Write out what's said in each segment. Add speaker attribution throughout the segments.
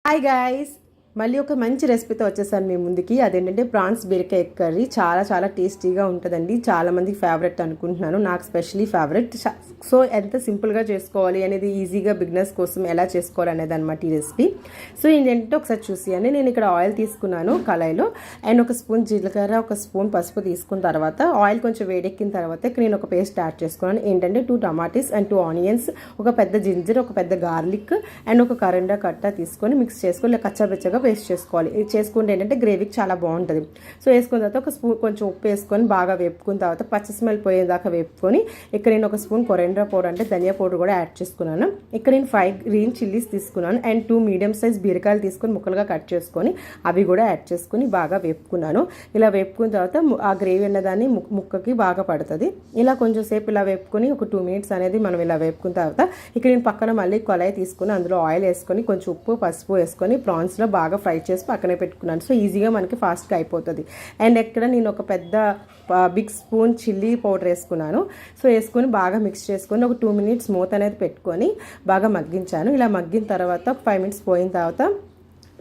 Speaker 1: Hi guys, మళ్ళీ ఒక మంచి రెసిపీతో వచ్చేసాను మీ ముందుకి. అదేంటంటే ప్రాన్స్ బీరకాయ కర్రీ. చాలా చాలా టేస్టీగా ఉంటుందండి. చాలామందికి ఫేవరెట్ అనుకుంటున్నాను, నాకు స్పెషలీ ఫేవరెట్. సో ఎంత సింపుల్గా చేసుకోవాలి అనేది, ఈజీగా బిగినర్స్ కోసం ఎలా చేసుకోవాలి అనేది అనమాట ఈ రెసిపీ. సో ఏంటంటే ఒకసారి చూసియండి. నేను ఇక్కడ ఆయిల్ తీసుకున్నాను కళాయిలో, అండ్ ఒక స్పూన్ జీలకర్ర, ఒక స్పూన్ పసుపు తీసుకున్న తర్వాత ఆయిల్ కొంచెం వేడెక్కిన తర్వాత నేను ఒక పేస్ట్ యాడ్ చేసుకున్నాను. ఏంటంటే 2 టమాటీస్ అండ్ 2 ఆనియన్స్, ఒక పెద్ద జింజర్, ఒక పెద్ద గార్లిక్ అండ్ ఒక కరిండా కట్ట తీసుకొని మిక్స్ చేసుకొని ఇలా కచ్చాబెచ్చగా పేస్ట్ చేసుకోవాలి. ఇది చేసుకుంటే ఏంటంటే గ్రేవీకి చాలా బాగుంటుంది. సో వేసుకున్న తర్వాత ఒక స్పూన్ కొంచెం ఉప్పు వేసుకొని బాగా వేపుకున్న తర్వాత పచ్చి స్మెల్ పోయేదాకా వేపుకొని ఇక్కడ నేను ఒక స్పూన్ కొరెండ్రా పౌడర్ అంటే ధనియా పౌడర్ కూడా యాడ్ చేసుకున్నాను. ఇక్కడ నేను 5 గ్రీన్ చిల్లీస్ తీసుకున్నాను అండ్ 2 మీడియం సైజ్ బీరకాయలు తీసుకొని ముక్కలుగా కట్ చేసుకొని అవి కూడా యాడ్ చేసుకొని బాగా వేపుకున్నాను. ఇలా వేపుకున్న తర్వాత ఆ గ్రేవీ అన్నదాన్ని ముక్కకి బాగా పడుతుంది. ఇలా కొంచెం సేపు ఇలా వేపుకొని ఒక 2 మినిట్స్ అనేది మనం ఇలా వేపుకున్న తర్వాత ఇక్కడ నేను పక్కన మళ్ళీ కళాయి తీసుకుని అందులో ఆయిల్ వేసుకొని కొంచెం ఉప్పు పసుపు వేసుకొని ప్రాన్స్లో బాగా ఫ్రై చేసి పక్కనే పెట్టుకున్నాను. సో ఈజీగా మనకి ఫాస్ట్గా అయిపోతుంది. అండ్ ఇక్కడ నేను ఒక పెద్ద బిగ్ స్పూన్ చిల్లీ పౌడర్ వేసుకున్నాను. సో వేసుకొని బాగా మిక్స్ చేసుకొని ఒక 2 మినిట్స్ మూత అనేది పెట్టుకొని బాగా మగ్గించాను. ఇలా మగ్గిన తర్వాత ఒక 5 మినిట్స్ పోయిన తర్వాత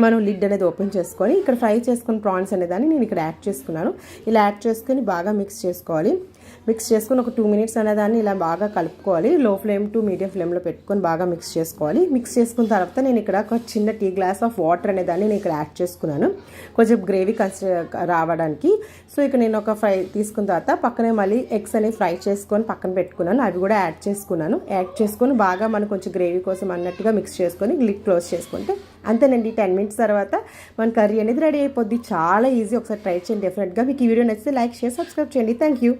Speaker 1: మనం లిడ్ అనేది ఓపెన్ చేసుకొని ఇక్కడ ఫ్రై చేసుకుని ప్రాన్స్ అనేదాన్ని నేను ఇక్కడ యాడ్ చేసుకున్నాను. ఇలా యాడ్ చేసుకొని బాగా మిక్స్ చేసుకోవాలి. మిక్స్ చేసుకొని ఒక 2 మినిట్స్ అనేదాన్ని ఇలా బాగా కలుపుకోవాలి. లో ఫ్లేమ్ టు మీడియం ఫ్లేమ్లో పెట్టుకొని బాగా మిక్స్ చేసుకోవాలి. మిక్స్ చేసుకున్న తర్వాత నేను ఇక్కడ ఒక చిన్న టీ గ్లాస్ ఆఫ్ వాటర్ అనేదాన్ని నేను ఇక్కడ యాడ్ చేసుకున్నాను, కొంచెం గ్రేవీ రావడానికి. సో ఇక్కడ నేను ఒక ఫ్రై తీసుకున్న తర్వాత పక్కనే మళ్ళీ ఎగ్స్ అనేవి ఫ్రై చేసుకొని పక్కన పెట్టుకున్నాను. అవి కూడా యాడ్ చేసుకున్నాను. యాడ్ చేసుకొని బాగా మనం కొంచెం గ్రేవీ కోసం అన్నట్టుగా మిక్స్ చేసుకొని లిడ్ క్లోజ్ చేసుకుంటే అంతేనండి. 10 మినిట్స్ తర్వాత మన కర్రీ అనేది రెడీ అయిపోద్ది. చాలా ఈజీ. ఒకసారి ట్రై చేయండి డెఫినెట్గా. మీకు ఈ వీడియో నచ్చితే లైక్ షేర్ సబ్స్క్రైబ్ చేయండి. Thank you.